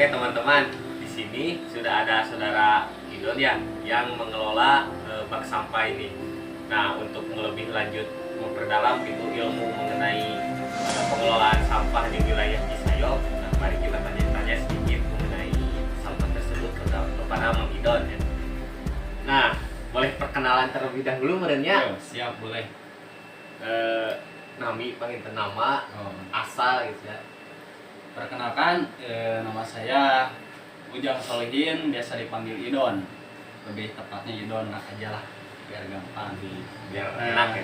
Oke teman-teman, di sini sudah ada saudara Idon ya yang mengelola bak sampah ini. Nah, untuk lebih lanjut memperdalam gitu ilmu mengenai pengelolaan sampah di wilayah Cisayo, nah, mari kita tanya-tanya sedikit mengenai sampah tersebut kepada Mang Idon ya. Nah, boleh perkenalan terlebih dahulu merenya? Siap, boleh. Nami panggil nama, asal gitu ya. Perkenalkan, nama saya Ujang Solihin, biasa dipanggil Idon. Lebih tepatnya Idon aja lah, biar gampang. Biar enak ya.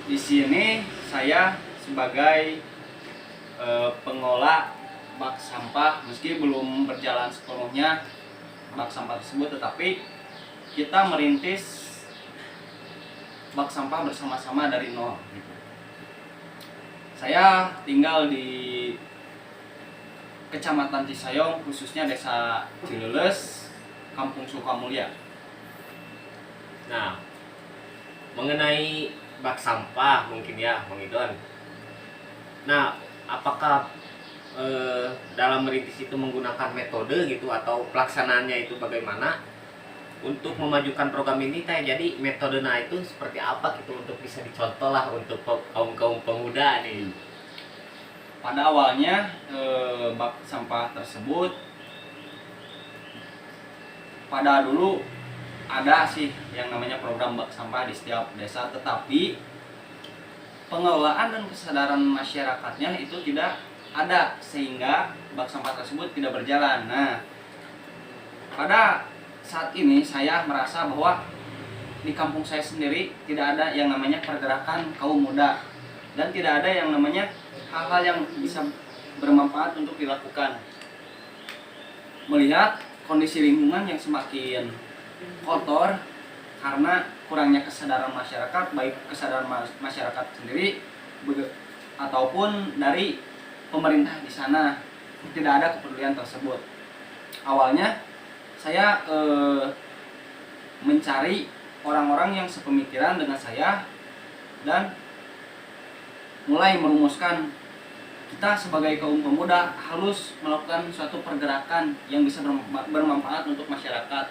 Di sini saya sebagai pengolah bak sampah, meski belum berjalan sepenuhnya bak sampah tersebut, tetapi kita merintis bak sampah bersama-sama dari nol. Gitu. Saya tinggal di Kecamatan Cisayong, khususnya Desa Cileles, Kampung Sukamulya. Nah, mengenai bak sampah mungkin ya, Mang Idon. Nah, apakah dalam merintis itu menggunakan metode gitu atau pelaksanaannya itu bagaimana untuk memajukan program ini teh? Jadi metodenya itu seperti apa gitu untuk bisa dicontoh lah untuk kaum pemuda nih. Pada awalnya bak sampah tersebut pada dulu ada sih yang namanya program bak sampah di setiap desa, tetapi pengelolaan dan kesadaran masyarakatnya itu tidak ada sehingga bak sampah tersebut tidak berjalan. Nah, pada saat ini saya merasa bahwa di kampung saya sendiri tidak ada yang namanya pergerakan kaum muda dan tidak ada yang namanya hal-hal yang bisa bermanfaat untuk dilakukan. Melihat kondisi lingkungan yang semakin kotor karena kurangnya kesadaran masyarakat, baik kesadaran masyarakat sendiri ataupun dari pemerintah di sana, tidak ada kepedulian tersebut. Awalnya saya mencari orang-orang yang sepemikiran dengan saya dan mulai merumuskan kita sebagai kaum pemuda harus melakukan suatu pergerakan yang bisa bermanfaat untuk masyarakat.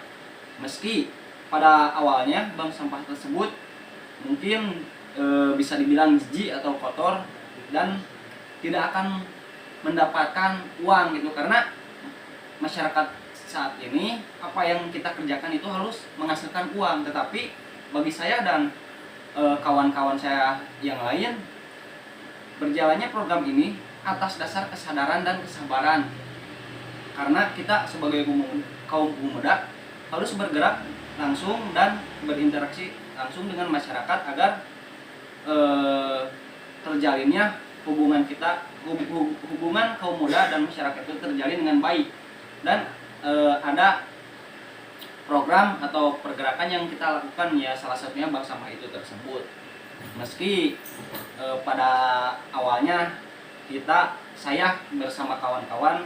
Meski pada awalnya bank sampah tersebut mungkin bisa dibilang jijik atau kotor dan tidak akan mendapatkan uang gitu, karena masyarakat saat ini apa yang kita kerjakan itu harus menghasilkan uang. Tetapi bagi saya dan kawan-kawan saya yang lain, berjalannya program ini atas dasar kesadaran dan kesabaran, karena kita sebagai kaum pemuda harus bergerak langsung dan berinteraksi langsung dengan masyarakat agar terjalinnya hubungan kaum muda dan masyarakat itu terjalin dengan baik. Dan ada program atau pergerakan yang kita lakukan, ya salah satunya bak sampah itu tersebut. Meski pada awalnya saya bersama kawan-kawan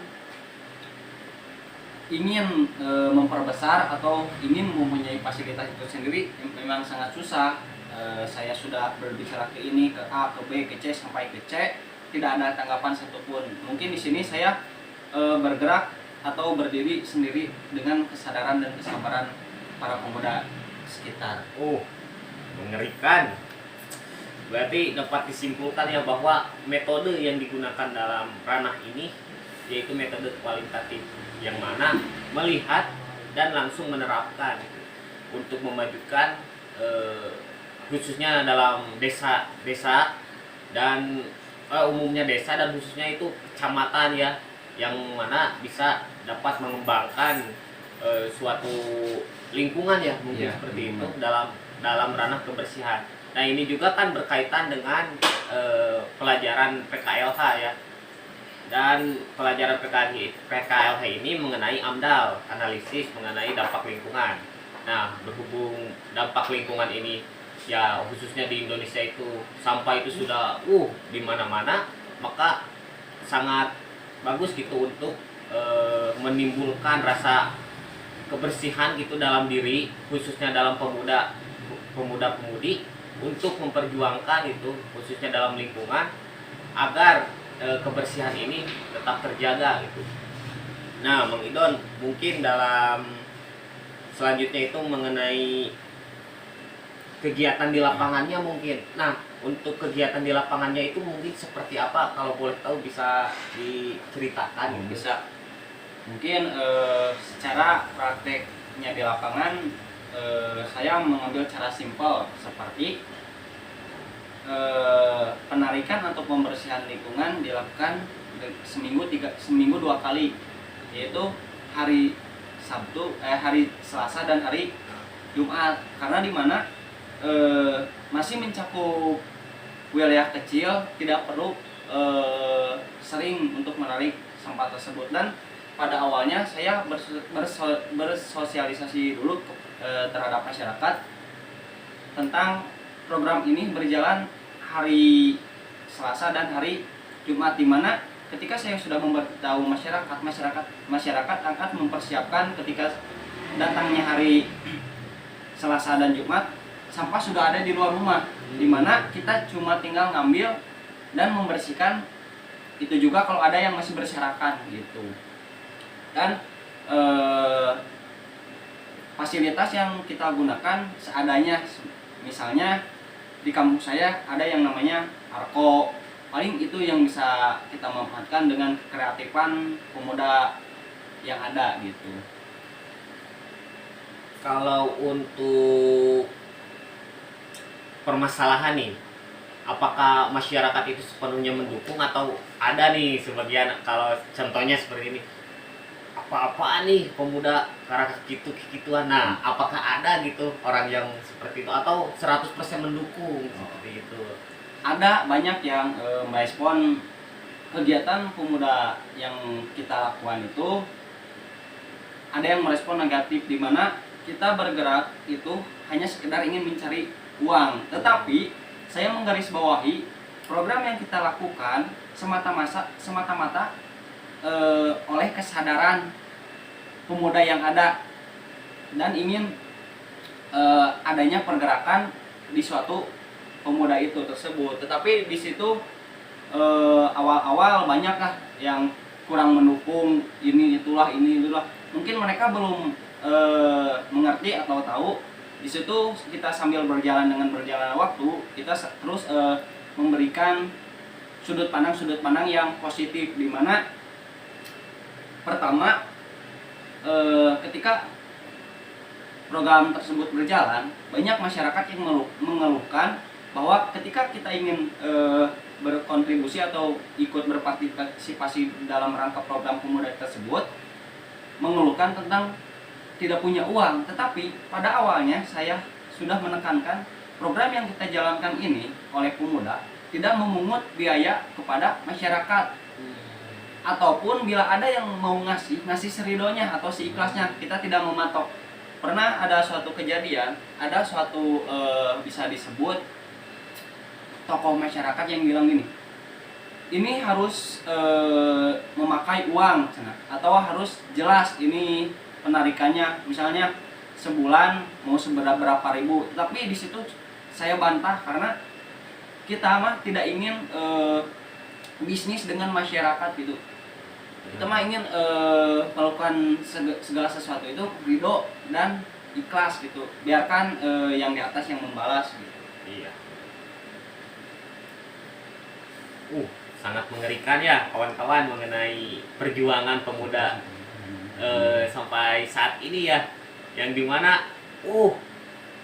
ingin memperbesar atau ingin mempunyai fasilitas itu sendiri, memang sangat susah. Saya sudah berbicara ke ini, ke A, ke B, ke C sampai ke C, tidak ada tanggapan satupun. Mungkin di sini saya bergerak atau berdiri sendiri dengan kesadaran dan kesabaran para pemuda sekitar. Mengerikan. Berarti dapat disimpulkan ya bahwa metode yang digunakan dalam ranah ini yaitu metode kualitatif, yang mana melihat dan langsung menerapkan untuk memajukan khususnya dalam desa dan umumnya desa dan khususnya itu kecamatan ya, yang mana bisa dapat mengembangkan suatu lingkungan ya mungkin seperti itu dalam ranah kebersihan. Nah, ini juga kan berkaitan dengan pelajaran PKLH ya. Dan pelajaran PKLH ini mengenai AMDAL, analisis mengenai dampak lingkungan. Nah, berhubung dampak lingkungan ini ya khususnya di Indonesia itu sampah itu sudah di mana-mana, maka sangat bagus gitu untuk menimbulkan rasa kebersihan gitu dalam diri, khususnya dalam pemuda-pemudi, untuk memperjuangkan itu khususnya dalam lingkungan agar kebersihan ini tetap terjaga gitu. Nah, Mang Idon, mungkin dalam selanjutnya itu mengenai kegiatan di lapangannya mungkin. Nah, untuk kegiatan di lapangannya itu mungkin seperti apa? Kalau boleh tahu bisa diceritakan gitu. Bisa. Mungkin secara prakteknya di lapangan saya mengambil cara simpel seperti penarikan atau pembersihan lingkungan dilakukan seminggu 2 kali, yaitu hari hari Selasa dan hari Jumat, karena di mana masih mencakup wilayah kecil, tidak perlu sering untuk menarik sampah tersebut. Dan pada awalnya saya bersosialisasi dulu terhadap masyarakat tentang program ini berjalan hari Selasa dan hari Jumat, di mana ketika saya sudah memberitahu masyarakat akan mempersiapkan ketika datangnya hari Selasa dan Jumat, sampah sudah ada di luar rumah, di mana kita cuma tinggal ngambil dan membersihkan. Itu juga kalau ada yang masih berserakan gitu. Dan fasilitas yang kita gunakan seadanya, misalnya di kampung saya ada yang namanya Arko, paling itu yang bisa kita manfaatkan dengan kreatifan pemuda yang ada gitu. Kalau untuk permasalahan nih, apakah masyarakat itu sepenuhnya mendukung atau ada nih sebagian, kalau contohnya seperti ini, apa-apaan nih pemuda karena gitu-gituan. Nah, apakah ada gitu orang yang seperti itu atau 100% mendukung seperti itu? Ada banyak yang merespon kegiatan pemuda yang kita lakukan itu. Ada yang merespon negatif, di mana kita bergerak itu hanya sekedar ingin mencari uang. Tetapi saya menggarisbawahi program yang kita lakukan semata-mata oleh kesadaran pemuda yang ada, dan ingin adanya pergerakan di suatu pemuda itu tersebut. Tetapi di situ awal-awal banyaklah yang kurang mendukung, ini itulah. Mungkin mereka belum mengerti atau tahu. Di situ kita sambil berjalan waktu, kita terus memberikan sudut pandang yang positif, di mana pertama, ketika program tersebut berjalan, banyak masyarakat yang mengeluhkan bahwa ketika kita ingin berkontribusi atau ikut berpartisipasi dalam rangka program pemuda tersebut, mengeluhkan tentang tidak punya uang. Tetapi pada awalnya saya sudah menekankan program yang kita jalankan ini oleh pemuda tidak memungut biaya kepada masyarakat, ataupun bila ada yang mau ngasih seridonya atau seikhlasnya, kita tidak mematok. Pernah ada suatu kejadian, ada suatu bisa disebut tokoh masyarakat yang bilang gini, ini harus memakai uang atau harus jelas ini penarikannya, misalnya sebulan mau seberapa ribu. Tapi di situ saya bantah, karena kita mah tidak ingin bisnis dengan masyarakat gitu. Kita mah ingin melakukan segala sesuatu itu ridho dan ikhlas gitu. Biarkan yang di atas yang membalas gitu. Iya. Sangat mengerikan ya kawan-kawan mengenai perjuangan pemuda sampai saat ini ya, yang dimana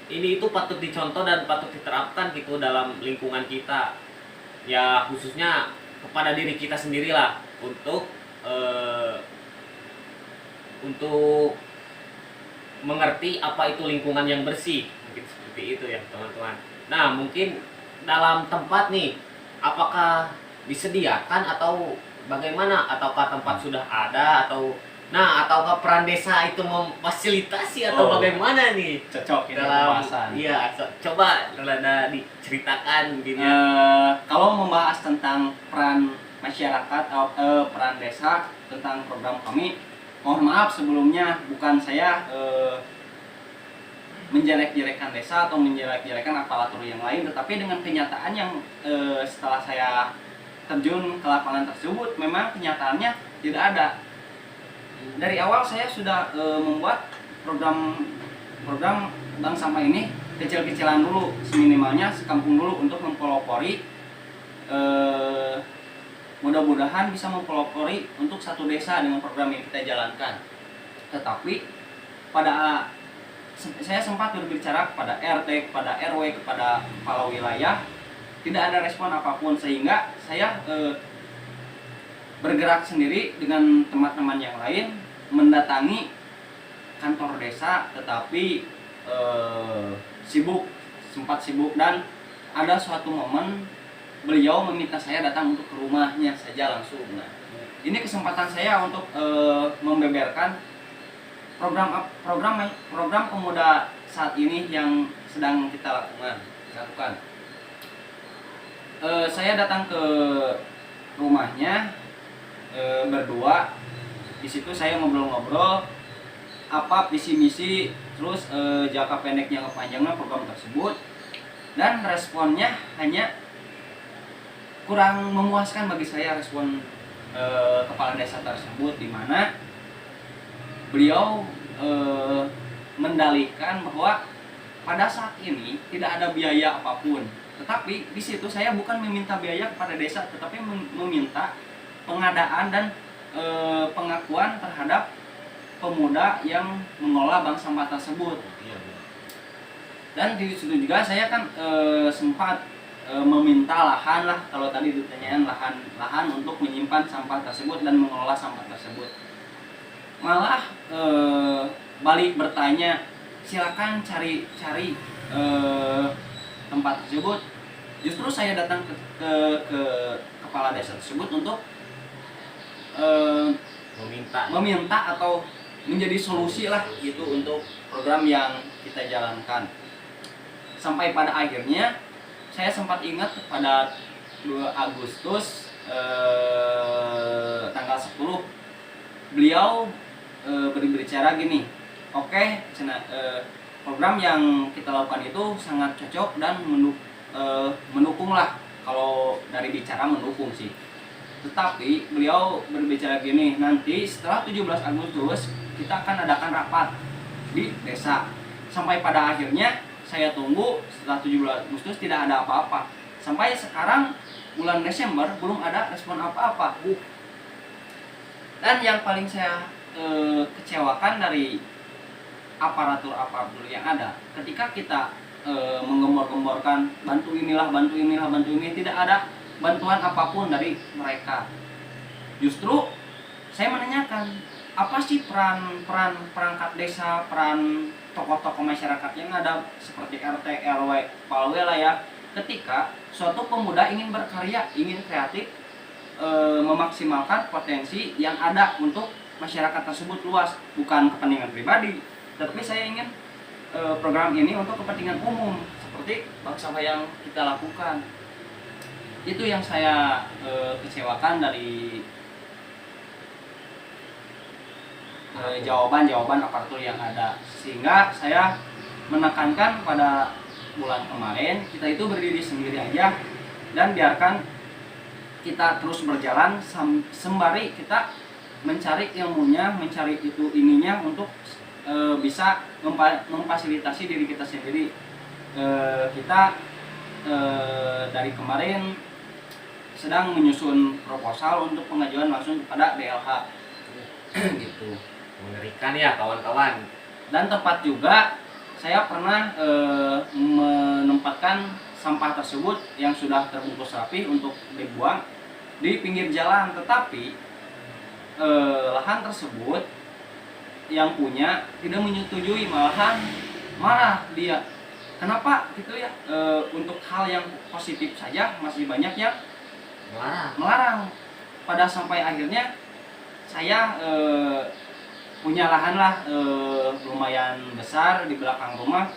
ini itu patut dicontoh dan patut diterapkan gitu dalam lingkungan kita ya, khususnya kepada diri kita sendirilah, untuk mengerti apa itu lingkungan yang bersih, mungkin seperti itu ya teman-teman. Nah, mungkin dalam tempat nih, apakah disediakan atau bagaimana, ataukah tempat sudah ada, ataukah peran desa itu memfasilitasi atau bagaimana nih? Cocok ini dalam pembahasan. Iya, coba rada diceritakan mungkin ya. Kalau membahas tentang peran masyarakat atau peran desa tentang program kami, mohon maaf sebelumnya, bukan saya menjelek-jelekan desa atau menjelek-jelekan aparatur yang lain, tetapi dengan kenyataan yang setelah saya terjun ke lapangan tersebut, memang kenyataannya tidak ada. Dari awal saya sudah membuat program bank sampah ini kecil-kecilan dulu, seminimalnya sekampung dulu untuk mempelopori, mudah-mudahan bisa mempelopori untuk satu desa dengan program yang kita jalankan. Tetapi saya sempat berbicara kepada RT, kepada RW, kepada kepala wilayah, tidak ada respon apapun, sehingga saya bergerak sendiri dengan teman-teman yang lain mendatangi kantor desa, tetapi sempat sibuk, dan ada suatu momen beliau meminta saya datang untuk ke rumahnya saja langsung. Nah, ini kesempatan saya untuk membeberkan program pemuda saat ini yang sedang kita lakukan. Saya datang ke rumahnya berdua. Di situ saya ngobrol-ngobrol apa visi misi, terus jangka pendeknya ke panjangnya program tersebut, dan responnya hanya kurang memuaskan bagi saya. Respon kepala desa tersebut, di mana beliau mendalihkan bahwa pada saat ini tidak ada biaya apapun. Tetapi di situ saya bukan meminta biaya kepada desa, tetapi meminta pengadaan dan pengakuan terhadap pemuda yang mengelola bank sampah tersebut. Dan di situ juga saya kan sempat meminta lahan lah, kalau tadi ditanyain lahan untuk menyimpan sampah tersebut dan mengelola sampah tersebut. Malah balik bertanya, silakan cari tempat tersebut. Justru saya datang ke kepala desa tersebut untuk meminta atau menjadi solusi lah gitu untuk program yang kita jalankan. Sampai pada akhirnya saya sempat ingat pada 2 Agustus tanggal 10 beliau berbicara gini, oke, program yang kita lakukan itu sangat cocok dan mendukung lah, kalau dari bicara mendukung sih. Tetapi beliau berbicara gini, nanti setelah 17 Agustus kita akan adakan rapat di desa. Sampai pada akhirnya saya tunggu setelah 17 Agustus tidak ada apa-apa. Sampai sekarang bulan Desember belum ada respon apa-apa. Dan yang paling saya kecewakan dari aparatur yang ada, ketika kita menggembor-gemborkan bantu inilah, tidak ada bantuan apapun dari mereka. Justru saya menanyakan, apa sih peran perangkat desa, peran tokoh-tokoh masyarakat yang ada seperti RT, RW, kepala wilayah, ketika suatu pemuda ingin berkarya, ingin kreatif, memaksimalkan potensi yang ada untuk masyarakat tersebut luas, bukan kepentingan pribadi, tapi saya ingin program ini untuk kepentingan umum seperti bank sampah yang kita lakukan. Itu yang saya kecewakan dari jawaban aparatur yang ada, sehingga saya menekankan pada bulan kemarin kita itu berdiri sendiri aja dan biarkan kita terus berjalan sembari kita mencari ilmunya, mencari ininya untuk bisa memfasilitasi diri kita sendiri. Kita dari kemarin sedang menyusun proposal untuk pengajuan langsung kepada DLH gitu. Mengerikan ya kawan-kawan. Dan tempat juga saya pernah menempatkan sampah tersebut yang sudah terbungkus rapi untuk dibuang di pinggir jalan, tetapi lahan tersebut yang punya tidak menyetujui, malahan marah dia. Kenapa gitu ya? Untuk hal yang positif saja masih banyak yang melarang. Pada sampai akhirnya saya punya lahan lah lumayan besar di belakang rumah,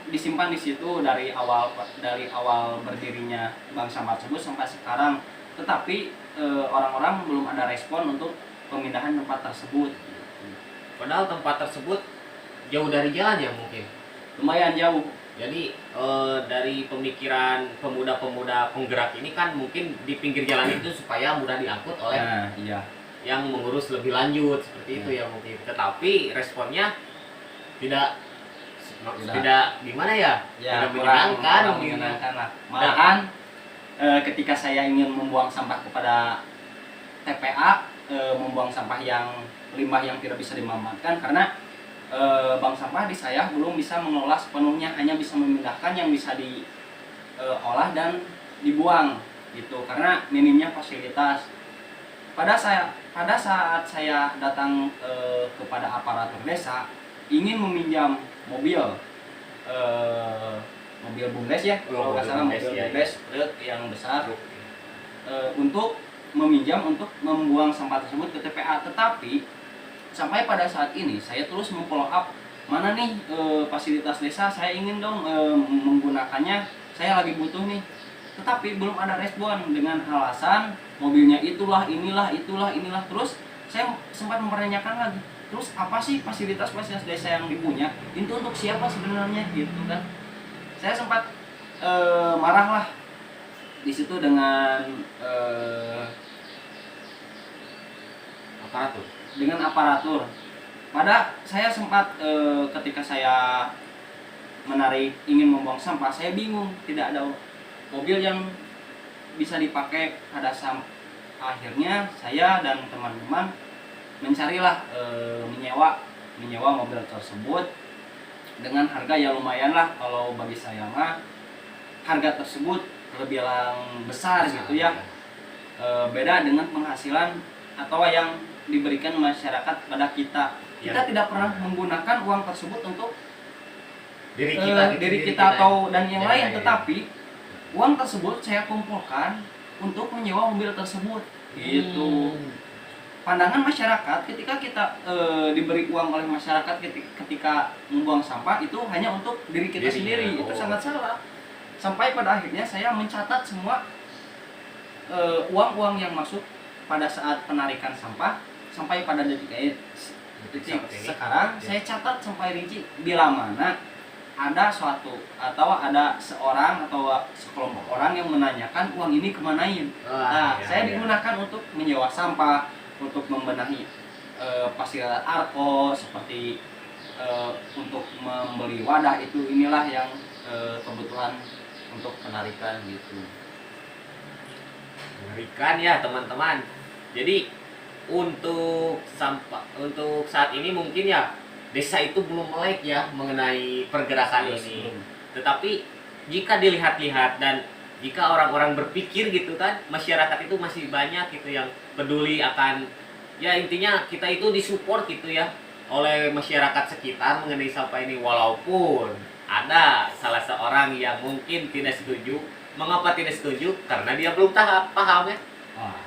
disimpan di situ dari awal berdirinya bank sampah tersebut sampai sekarang. Tetapi orang-orang belum ada respon untuk pemindahan tempat tersebut. Padahal tempat tersebut jauh dari jalan ya, mungkin Lumayan jauh. Jadi dari pemikiran pemuda-pemuda penggerak ini kan mungkin di pinggir jalan itu supaya mudah diangkut oleh iya. yang mengurus lebih lanjut seperti itu ya mungkin. Tetapi responnya tidak gimana ya? Ya, Tidak kurang menyenangkan gitu. menyenangkan lah. Malahan ketika saya ingin membuang sampah kepada TPA, membuang sampah yang limbah yang tidak bisa dimanfaatkan, karena bank sampah di saya belum bisa mengelola sepenuhnya, hanya bisa memindahkan yang bisa diolah dan dibuang gitu, karena minimnya fasilitas. Pada saat saya datang kepada aparatur desa ingin meminjam mobil, mobil bumdes ya, kalau nggak salah mobil ya, bumdes truk yang besar, untuk meminjam untuk membuang sampah tersebut ke TPA. Tetapi sampai pada saat ini saya terus memfollow up, mana nih fasilitas desa, saya ingin dong menggunakannya, saya lagi butuh nih. Tetapi belum ada respon, dengan alasan mobilnya itulah inilah. Terus saya sempat mempertanyakan lagi, terus apa sih fasilitas desa yang dipunya itu untuk siapa sebenarnya gitu kan. Saya sempat marah lah di situ dengan aparatur. Pada saya sempat ketika saya ingin membuang sampah, saya bingung, tidak ada mobil yang bisa dipakai pada akhirnya saya dan teman-teman mencarilah menyewa mobil tersebut dengan harga ya lumayan lah, kalau bagi saya mah harga tersebut terbilang besar gitu ya. Beda dengan penghasilan atau yang diberikan masyarakat pada kita. Kita tidak pernah menggunakan uang tersebut untuk diri kita atau dan yang lain, tetapi uang tersebut saya kumpulkan untuk menyewa mobil tersebut gitu. Pandangan masyarakat ketika kita diberi uang oleh masyarakat ketika membuang sampah itu hanya untuk diri kita sendiri, itu sangat salah. Sampai pada akhirnya saya mencatat semua uang-uang yang masuk pada saat penarikan sampah sampai pada detik sekarang. Saya catat sampai rinci, bila mana ada suatu atau ada seorang atau sekelompok orang yang menanyakan uang ini kemanain. Saya digunakan untuk menyewa sampah, untuk membenahi fasilitas arko, seperti untuk membeli wadah, inilah yang kebutuhan untuk penarikan gitu. Mengerikan ya teman-teman. Jadi untuk saat ini mungkin ya desa itu belum melek ya mengenai pergerakan ini. Tetapi jika dilihat-lihat dan jika orang-orang berpikir gitu kan, masyarakat itu masih banyak gitu yang peduli akan, ya intinya kita itu disupport gitu ya oleh masyarakat sekitar mengenai sampah ini. Walaupun ada salah seorang yang mungkin tidak setuju. Mengapa tidak setuju? Karena dia belum paham ya.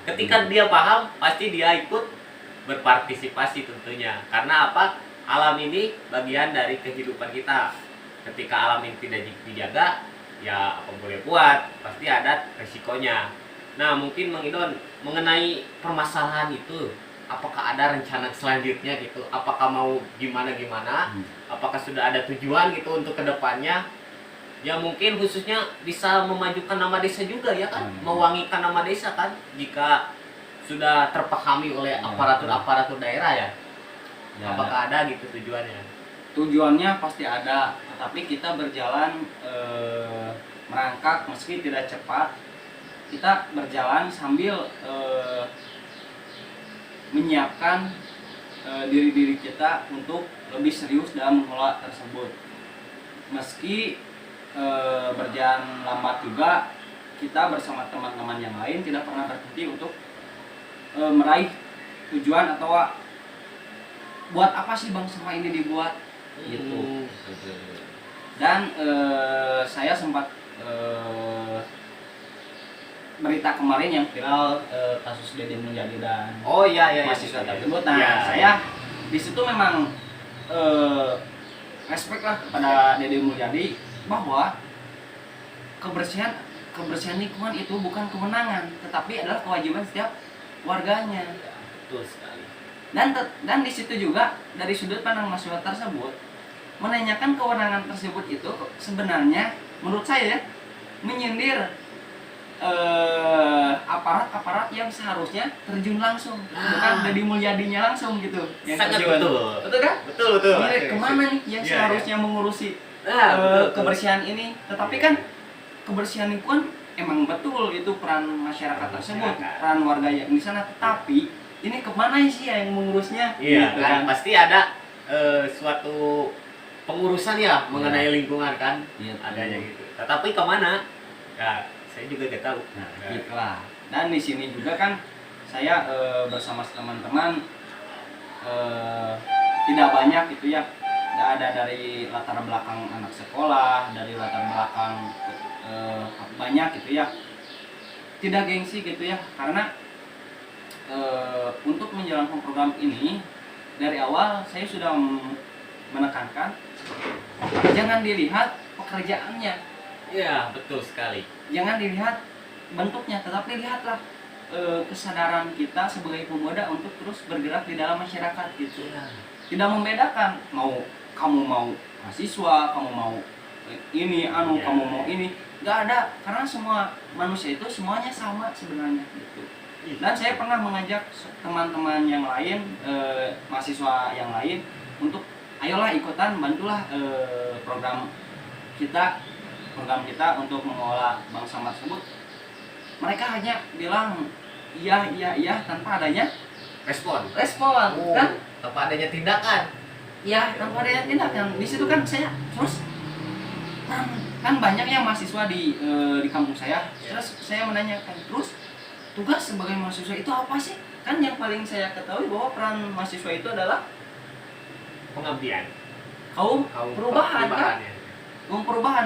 Ketika dia paham, pasti dia ikut berpartisipasi tentunya. Karena apa? Alam ini bagian dari kehidupan kita. Ketika alam ini tidak dijaga, ya apa boleh buat, pasti ada resikonya. Nah, mungkin Mang Idon mengenai permasalahan itu, apakah ada rencana selanjutnya gitu? Apakah mau gimana? Apakah sudah ada tujuan gitu untuk kedepannya? Ya mungkin khususnya bisa memajukan nama desa juga ya kan, mewangikan nama desa kan, jika sudah terpahami oleh aparatur daerah ya. Apakah ada gitu tujuannya? Tujuannya pasti ada, tetapi kita berjalan merangkak meski tidak cepat. Kita berjalan sambil menyiapkan diri kita untuk lebih serius dalam mengelola tersebut. Meski berjalan lambat juga, kita bersama teman-teman yang lain tidak pernah berhenti untuk meraih tujuan atau buat apa sih bang sampah ini dibuat gitu. Dan saya sempat berita kemarin yang viral kasus Dede Mulyadi dan mahasiswa tersebut. Saya di situ memang respect lah kepada Dede Mulyadi, bahwa kebersihan lingkungan itu bukan kewenangan, tetapi adalah kewajiban setiap warganya. Betul sekali. Dan di situ juga dari sudut pandang mahasiswa tersebut menanyakan kewenangan tersebut itu sebenarnya menurut saya menyindir aparat-aparat yang seharusnya terjun langsung, bukan Deddy Mulyadinya langsung gitu yang Sangat terjun. betul. Betul kan? Betul, betul. Ini kemana nih yang Iya, seharusnya mengurusi betul. kebersihan ini? Tetapi kan kebersihan itu kan emang betul itu peran masyarakat tersebut, peran warga yang di sana. Tetapi ini kemana sih yang mengurusnya? Iya, Gitu kan pasti ada suatu pengurusan ya mengenai lingkungan kan, Iya, adanya betul. gitu. Tetapi kemana? Ya, saya juga gak tahu. Nah, gitulah. Dan di sini juga kan saya bersama teman-teman tidak banyak gitu ya. Tidak ada dari latar belakang anak sekolah, dari latar belakang banyak gitu ya. Tidak gengsi gitu ya, karena untuk menjalankan program ini dari awal saya sudah menekankan jangan dilihat pekerjaannya, Iya, betul sekali. jangan dilihat bentuknya, tetapi lihatlah kesadaran kita sebagai pemuda untuk terus bergerak di dalam masyarakat gitu. Iya. Tidak membedakan kamu mau mahasiswa, kamu mau ini Iya. kamu mau ini, nggak ada, karena semua manusia itu semuanya sama sebenarnya gitu. Dan saya pernah mengajak teman-teman yang lain, mahasiswa yang lain untuk ayolah ikutan, bantulah program kita untuk mengelola bank sampah tersebut. Mereka hanya bilang iya tanpa adanya Respon. kan? Tanpa adanya tindakan. Ya, tanpa adanya tindakan. Di situ kan saya terus kan banyak yang mahasiswa di kampung saya. Terus saya menanyakan, terus tugas sebagai mahasiswa itu apa sih? Kan yang paling saya ketahui bahwa peran mahasiswa itu adalah Pengabdian. kaum perubahan kan? ya. Merubah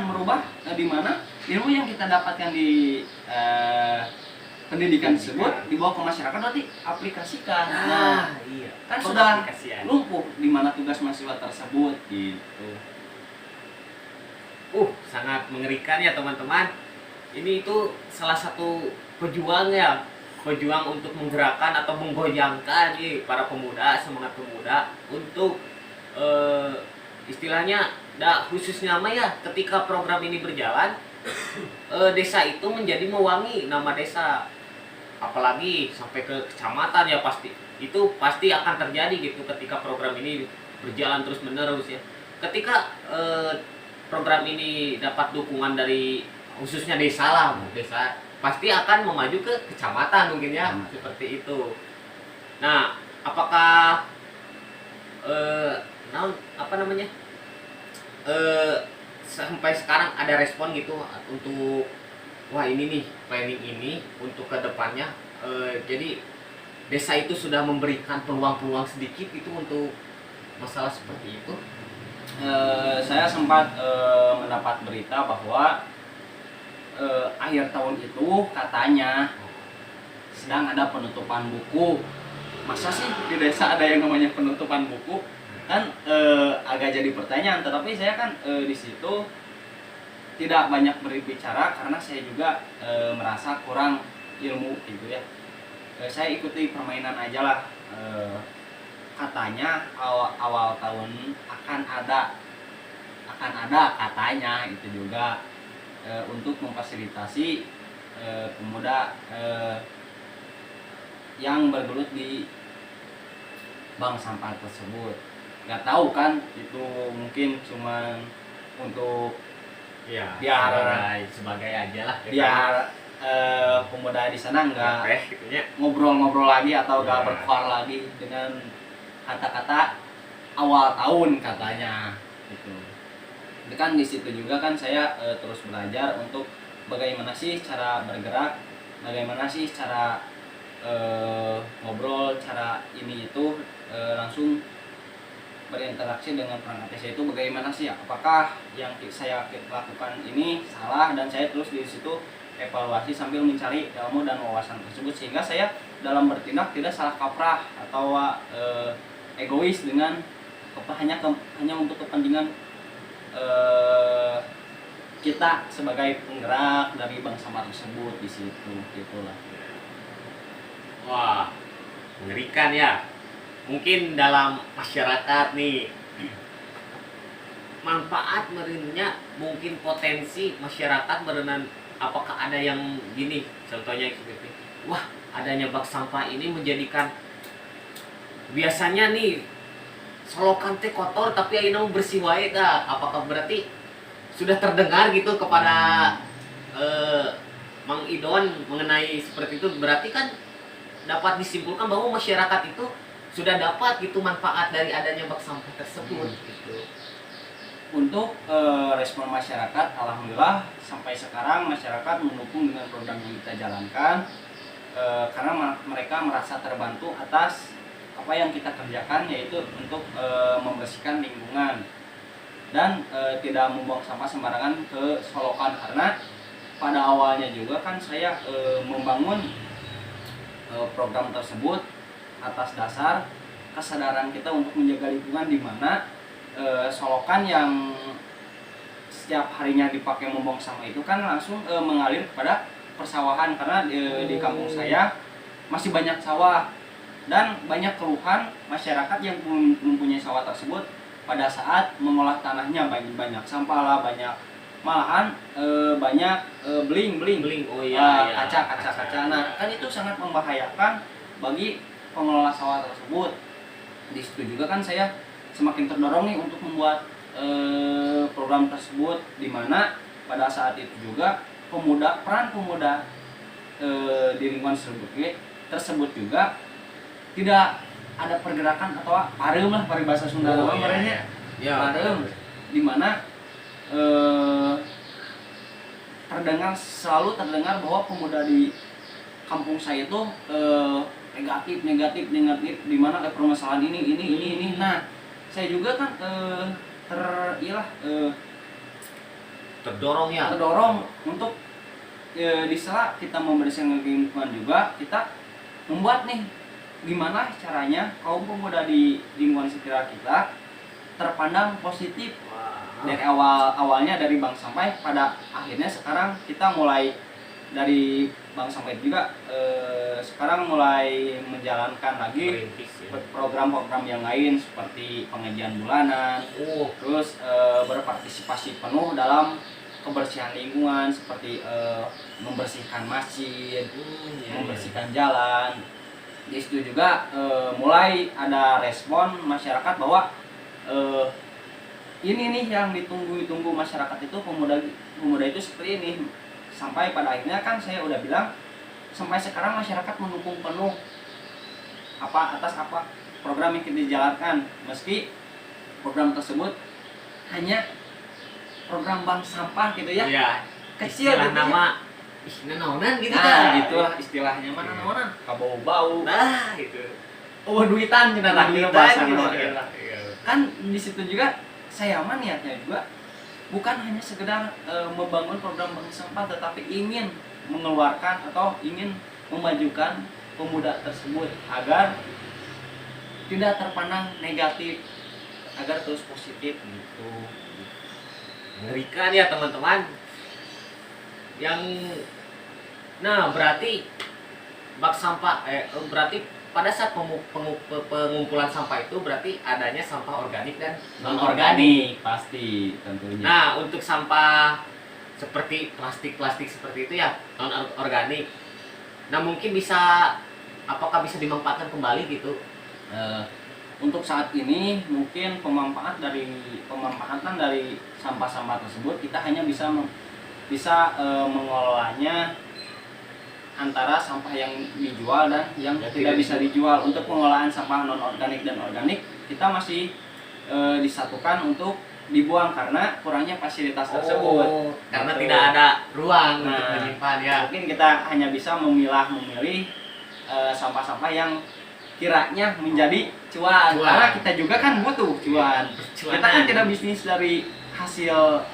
di mana ilmu yang kita dapatkan di pendidikan tersebut dibawa ke masyarakat, berarti aplikasikan. Nah, Iya. kan sudah Pengaplikasian. lumpuh di mana tugas mahasiswa tersebut gitu. Sangat mengerikan ya teman-teman. Ini itu salah satu pejuang ya, pejuang untuk menggerakkan atau menggoyangkan nih para pemuda, semangat pemuda untuk istilahnya, khususnya mah ya ketika program ini berjalan, desa itu menjadi mewangi nama desa, apalagi sampai ke kecamatan ya, pasti akan terjadi gitu ketika program ini berjalan terus menerus ya. Ketika program ini dapat dukungan dari khususnya desa lah, desa pasti akan memaju ke kecamatan mungkin ya, seperti itu. Nah, apakah sampai sekarang ada respon gitu untuk wah ini nih planning ini untuk kedepannya, jadi desa itu sudah memberikan peluang-peluang sedikit itu untuk masalah seperti itu? Saya sempat mendapat berita bahwa akhir tahun itu katanya sedang ada penutupan buku. Masa sih di desa ada yang namanya penutupan buku? Kan agak jadi pertanyaan. Tetapi saya kan di situ tidak banyak berbicara karena saya juga merasa kurang ilmu gitu ya. Saya ikuti permainan aja lah. Katanya awal tahun akan ada katanya itu juga untuk memfasilitasi pemuda yang bergelut di bank sampah tersebut. Nggak tahu kan itu mungkin cuma untuk Ya, biar sebagai aja lah. biar pemuda di sana nggak gitu ya. ngobrol-ngobrol lagi atau nggak Ya. berkuar lagi dengan kata-kata awal tahun katanya gitu. Jadi kan di situ juga kan saya terus belajar untuk bagaimana sih cara bergerak, bagaimana sih cara ngobrol, cara ini itu langsung berinteraksi dengan perangkat desa itu bagaimana sih, apakah yang saya lakukan ini salah, dan saya terus di situ evaluasi sambil mencari ilmu dan wawasan tersebut sehingga saya dalam bertindak tidak salah kaprah atau egois dengan hanya untuk kepentingan kita sebagai penggerak dari bank sampah tersebut di situ gitulah. Wah, mengerikan ya. Mungkin dalam masyarakat nih, manfaat meureunnya mungkin potensi masyarakat apakah ada yang gini contohnya seperti wah adanya bak sampah ini menjadikan biasanya nih solokan teh kotor tapi ayeuna bersih wae dah, apakah berarti sudah terdengar gitu kepada Mang Idon mengenai seperti itu, berarti kan dapat disimpulkan bahwa masyarakat itu sudah dapat gitu manfaat dari adanya bak sampah tersebut gitu. Untuk respon masyarakat, alhamdulillah sampai sekarang masyarakat mendukung dengan program yang kita jalankan, karena mereka merasa terbantu atas apa yang kita kerjakan, yaitu untuk membersihkan lingkungan dan tidak membuang sampah sembarangan ke solokan. Karena pada awalnya juga kan saya membangun program tersebut atas dasar kesadaran kita untuk menjaga lingkungan, di mana solokan yang setiap harinya dipakai membuang sampah itu kan langsung mengalir kepada persawahan, karena di kampung saya masih banyak sawah dan banyak keluhan masyarakat yang mempunyai sawah tersebut pada saat mengolah tanahnya, banyak sampah lah, banyak malahan banyak beling. Oh iya, kaca. Nah, kan itu sangat membahayakan bagi pengelola sawah tersebut. Di situ juga kan saya semakin terdorong nih untuk membuat program tersebut, di mana pada saat itu juga peran pemuda di lingkungan tersebut juga tidak ada pergerakan atau parem lah, paribasa Sunda namanya. Parem, di mana selalu terdengar bahwa pemuda di kampung saya itu negatif, di mana permasalahan ini. Nah, saya juga kan terdorong untuk di sela kita membersihkan lingkungan juga, kita membuat nih gimana caranya kaum pemuda di lingkungan sekitar kita terpandang positif. Dari awalnya dari bank sampah, pada akhirnya sekarang kita mulai dari bank sampah juga sekarang mulai menjalankan lagi program-program yang lain seperti pengajian bulanan, terus berpartisipasi penuh dalam kebersihan lingkungan seperti membersihkan masjid, membersihkan jalan. Di situ juga mulai ada respon masyarakat bahwa ini nih yang ditunggu masyarakat itu, pemuda itu seperti ini. Sampai pada akhirnya kan saya udah bilang, sampai sekarang masyarakat mendukung penuh atas program yang kita jalankan, meski program tersebut hanya program bank sampah gitu ya, kecil gitu nama naonan gitu gitulah istilahnya, mana naonan kabau-bau gitu duitan bahasa kan. Di situ juga saya niatnya juga bukan hanya sekedar membangun program bank sampah, tetapi ingin mengeluarkan atau ingin memajukan pemuda tersebut agar tidak terpandang negatif, agar terus positif gitu. Mengerikan ya teman-teman. Berarti bak sampah berarti pada saat pengumpulan sampah itu berarti adanya sampah organik dan non organik pasti tentunya. Nah, untuk sampah seperti plastik seperti itu ya non organik. Nah, mungkin apakah bisa dimanfaatkan kembali gitu? Untuk saat ini mungkin pemanfaatan dari sampah-sampah tersebut kita hanya bisa mengelolanya antara sampah yang dijual dan yang tidak bisa dijual. Untuk pengolahan sampah non organik dan organik kita masih disatukan untuk dibuang karena kurangnya fasilitas tersebut. Karena tidak ada ruang untuk menyimpan ya. Mungkin kita hanya bisa memilih sampah-sampah yang kiranya menjadi cuan. Karena kita juga kan butuh cuan. Kita kan tidak bisnis dari hasil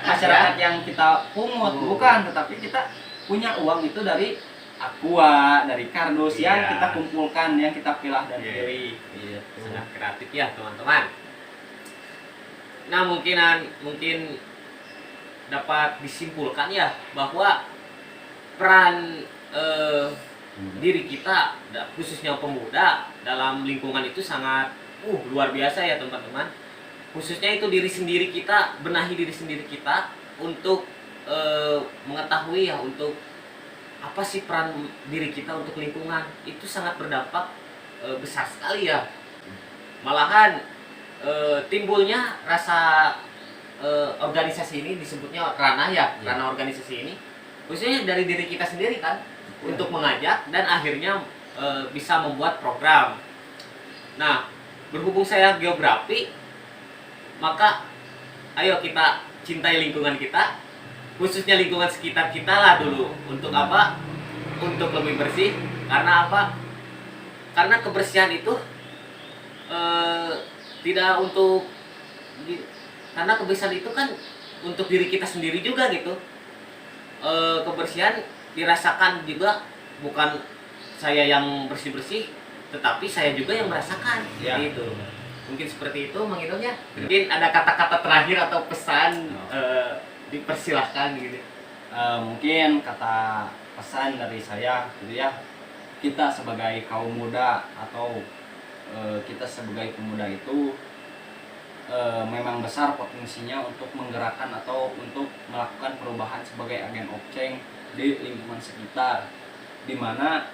masyarakat yang kita pungut, bukan, tetapi kita punya uang itu dari aqua, dari kardus yang kita kumpulkan, yang kita pilah dan pilih. Sangat kreatif ya teman-teman. Nah, mungkin dapat disimpulkan ya bahwa peran diri kita, khususnya pemuda dalam lingkungan itu sangat luar biasa ya teman-teman. Khususnya itu diri sendiri kita, benahi diri sendiri kita untuk mengetahui ya untuk apa sih peran diri kita untuk lingkungan, itu sangat berdampak besar sekali ya. Malahan timbulnya rasa organisasi ini disebutnya ranah ya, ranah organisasi ini khususnya dari diri kita sendiri kan, untuk mengajak dan akhirnya bisa membuat program. Nah, berhubung saya geografi, maka ayo kita cintai lingkungan kita, khususnya lingkungan sekitar kita lah dulu. Untuk apa? Untuk lebih bersih. Karena apa? Karena kebersihan itu tidak untuk, karena kebersihan itu kan untuk diri kita sendiri juga gitu. Kebersihan dirasakan juga, bukan saya yang bersih-bersih, tetapi saya juga yang merasakan Ya. gitu. Mungkin seperti itu Mang Idong ya. Mungkin ada kata-kata terakhir atau pesan, dipersilahkan gitu. Mungkin kata pesan dari saya gitu ya, kita sebagai kaum muda atau kita sebagai pemuda itu memang besar potensinya untuk menggerakkan atau untuk melakukan perubahan sebagai agen of change di lingkungan sekitar, di mana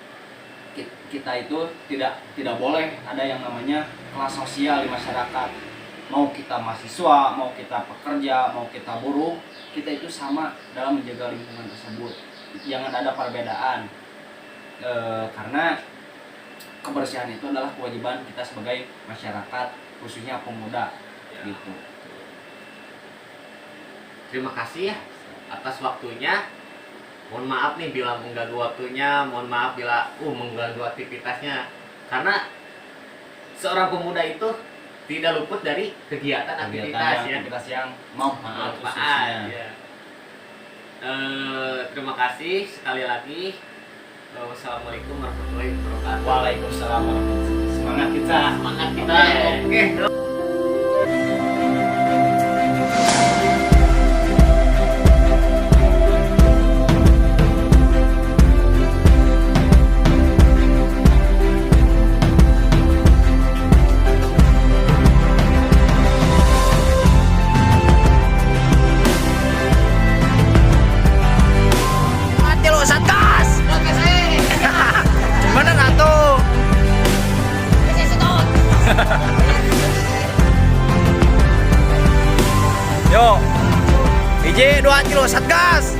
kita itu tidak boleh ada yang namanya kelas sosial di masyarakat. Mau kita mahasiswa, mau kita pekerja, mau kita buruh, kita itu sama dalam menjaga lingkungan tersebut. Jangan ada perbedaan, karena kebersihan itu adalah kewajiban kita sebagai masyarakat, khususnya pemuda gitu. Terima kasih ya atas waktunya. Mohon maaf nih bila mengganggu waktunya, mohon maaf bila mengganggu aktivitasnya. Karena seorang pemuda itu tidak luput dari kegiatan aktivitas yang manfaat manfaat khususnya. ya. Terima kasih sekali lagi. Wassalamualaikum warahmatullahi wabarakatuh. Waalaikumsalam warahmatullahi wabarakatuh. Semangat kita. Semangat kita. Oke. Mati lo Satgas. Gimana nggak tuh? Yo, DJ 2 kilo Satgas.